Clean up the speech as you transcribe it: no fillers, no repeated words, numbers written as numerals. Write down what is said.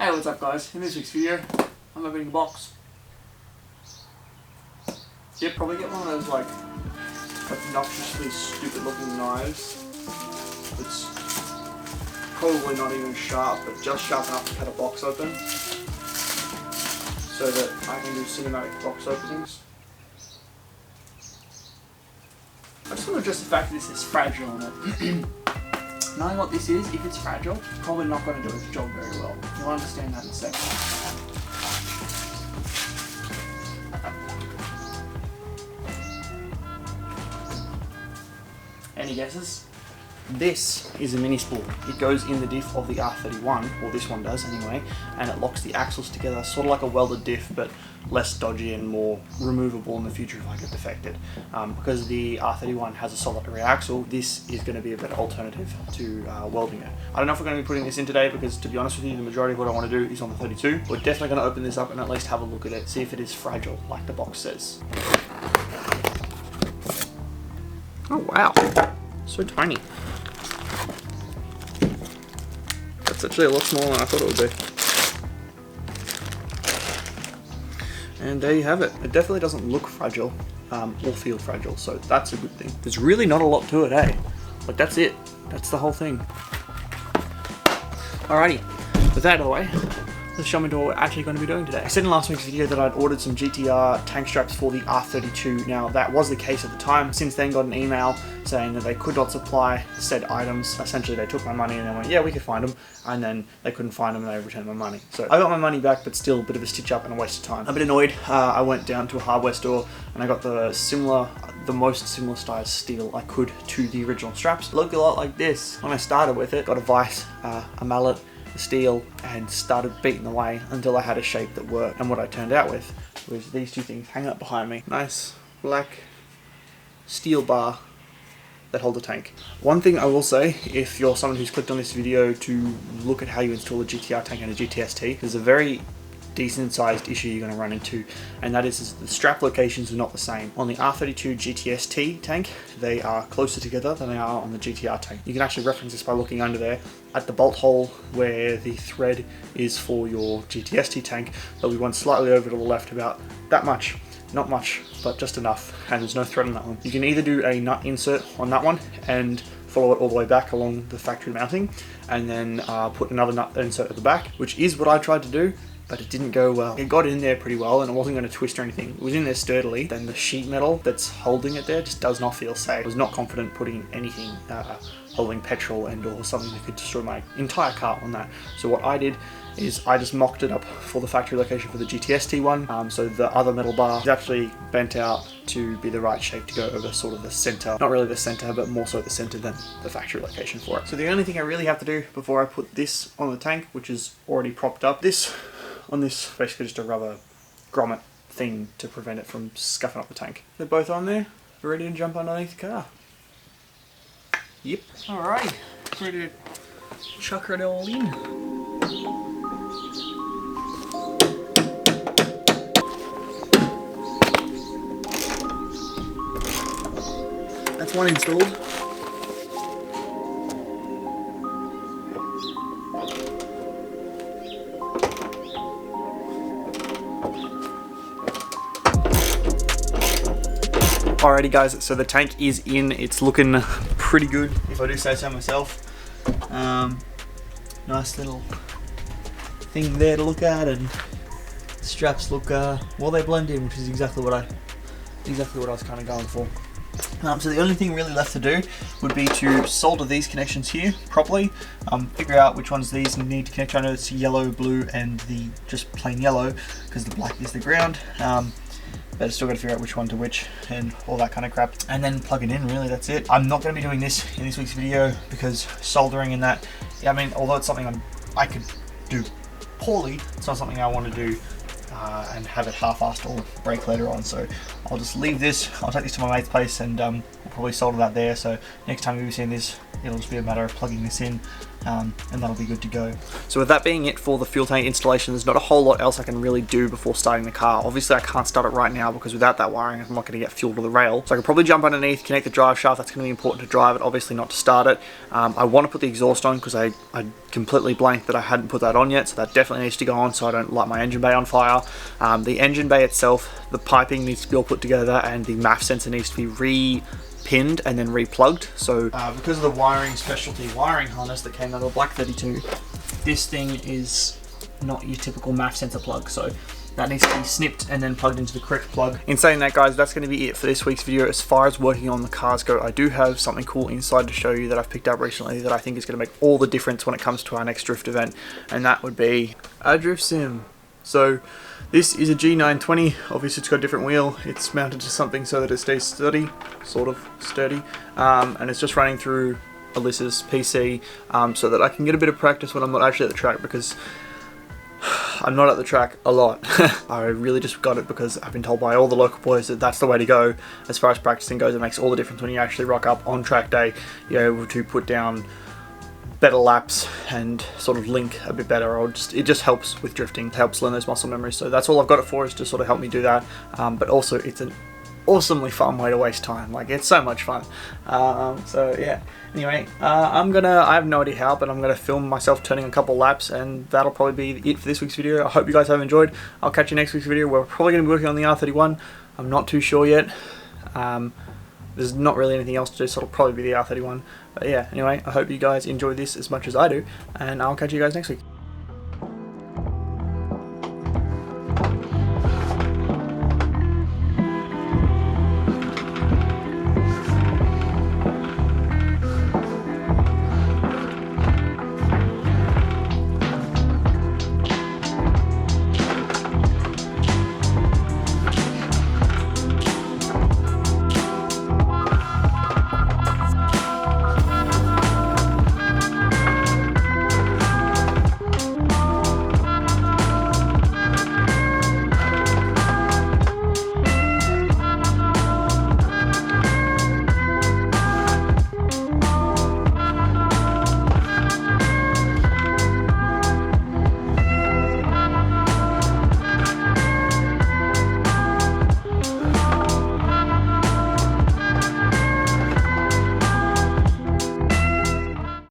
Hey, what's up guys? In this week's video, I'm opening a box. Yep, probably get one of those like obnoxiously stupid looking knives. It's probably not even sharp, but just sharp enough to cut a box open so that I can do cinematic box openings. I just want to address the fact that this is fragile on it. Knowing what this is, if it's fragile, probably not going to do its job very well. You'll understand that in a second. Any guesses? This is a mini spool. It goes in the diff of the R31, or this one does anyway, and it locks the axles together, sort of like a welded diff, but less dodgy and more removable in the future if I get defected. Because the R31 has a solid rear axle, this is going to be a better alternative to welding it. I don't know if we're going to be putting this in today because, to be honest with you, the majority of what I want to do is on the 32. We're definitely going to open this up and at least have a look at it, see if it is fragile like the box says. Oh wow, so tiny. That's actually a lot smaller than I thought it would be. And there you have it. It definitely doesn't look fragile or feel fragile, so that's a good thing. There's really not a lot to it, eh? Like, that's it. That's the whole thing. Alrighty, with that out of the way, let's jump into what we're actually going to be doing today. I said in last week's video that I'd ordered some GTR tank straps for the R32. Now, that was the case at the time. Since then, got an email saying that they could not supply said items. Essentially, they took my money and they went, yeah, we could find them. And then they couldn't find them and they returned my money. So I got my money back, but still a bit of a stitch up and a waste of time. A bit annoyed. I went down to a hardware store and I got the most similar style steel I could to the original straps. Looked a lot like this. When I started with it, got a vise, a mallet, steel, and started beating away until I had a shape that worked. And what I turned out with was these two things hang up behind me. Nice black steel bar that hold a tank. One thing I will say, if you're someone who's clicked on this video to look at how you install a GTR tank and a GTST, there's a very decent sized issue you're going to run into, and that is the strap locations are not the same. On the R32 GTST tank, they are closer together than they are on the GTR tank. You can actually reference this by looking under there at the bolt hole where the thread is for your GTST tank. There'll be one slightly over to the left, about that much. Not much, but just enough, and there's no thread on that one. You can either do a nut insert on that one and follow it all the way back along the factory mounting, and then put another nut insert at the back, which is what I tried to do, but it didn't go well. It got in there pretty well and it wasn't going to twist or anything. It was in there sturdily. Then the sheet metal that's holding it there just does not feel safe. I was not confident putting anything holding petrol and or something that could destroy my entire car on that. So what I did is I just mocked it up for the factory location for the GTST one. So the other metal bar is actually bent out to be the right shape to go over sort of the center. Not really the center, but more so the center than the factory location for it. So the only thing I really have to do before I put this on the tank, which is already propped up, on this, basically just a rubber grommet thing to prevent it from scuffing up the tank. They're both on there, ready to jump underneath the car. Yep. Alright, ready to chuck it all in. That's one installed. Alrighty guys, so the tank is in. It's looking pretty good, if I do say so myself. Nice little thing there to look at, and the straps look well, they blend in, which is exactly what I was kind of going for. So the only thing really left to do would be to solder these connections here properly, figure out which ones these need to connect. I know it's yellow, blue, and the just plain yellow, because the black is the ground. But I still got to figure out which one to which and all that kind of crap, and then plug it in. Really, that's it. I'm not going to be doing this in this week's video because soldering and that, I mean, although it's something I could do poorly, it's not something I want to do and have it half-assed or break later on. So I'll just leave this. I'll take this to my mate's place and we'll probably solder that there. So next time you'll be seeing this, it'll just be a matter of plugging this in and that'll be good to go. So with that being it for the fuel tank installation, there's not a whole lot else I can really do before starting the car. Obviously I can't start it right now because without that wiring I'm not going to get fuel to the rail. So I can probably jump underneath, connect the drive shaft. That's going to be important to drive it, obviously not to start it. I want to put the exhaust on because I completely blanked that I hadn't put that on yet, so that definitely needs to go on so I don't light my engine bay on fire. The engine bay itself, the piping needs to be all put together and the MAF sensor needs to be pinned and then replugged. So because of the wiring specialty wiring harness that came out of the Black 32, this thing is not your typical MAF sensor plug, so that needs to be snipped and then plugged into the correct plug. In saying that, guys, that's going to be it for this week's video. As far as working on the cars go, I do have something cool inside to show you that I've picked up recently that I think is going to make all the difference when it comes to our next drift event, and that would be a drift sim. So this is a G920. Obviously it's got a different wheel. It's mounted to something so that it stays sturdy, sort of sturdy, and it's just running through Alyssa's PC so that I can get a bit of practice when I'm not actually at the track, because I'm not at the track a lot. I really just got it because I've been told by all the local boys that that's the way to go as far as practicing goes. It makes all the difference when you actually rock up on track day. You're able to put down better laps and sort of link a bit better, or it just helps with drifting, helps learn those muscle memories. So that's all I've got it for, is to sort of help me do that, but also it's an awesomely fun way to waste time. Like, it's so much fun. So yeah, anyway, I have no idea how, but I'm gonna film myself turning a couple laps, and that'll probably be it for this week's video. I hope you guys have enjoyed. I'll catch you next week's video. We're probably gonna be working on the R31. I'm not too sure yet. There's not really anything else to do, so it'll probably be the R31. But yeah, anyway, I hope you guys enjoyed this as much as I do, and I'll catch you guys next week.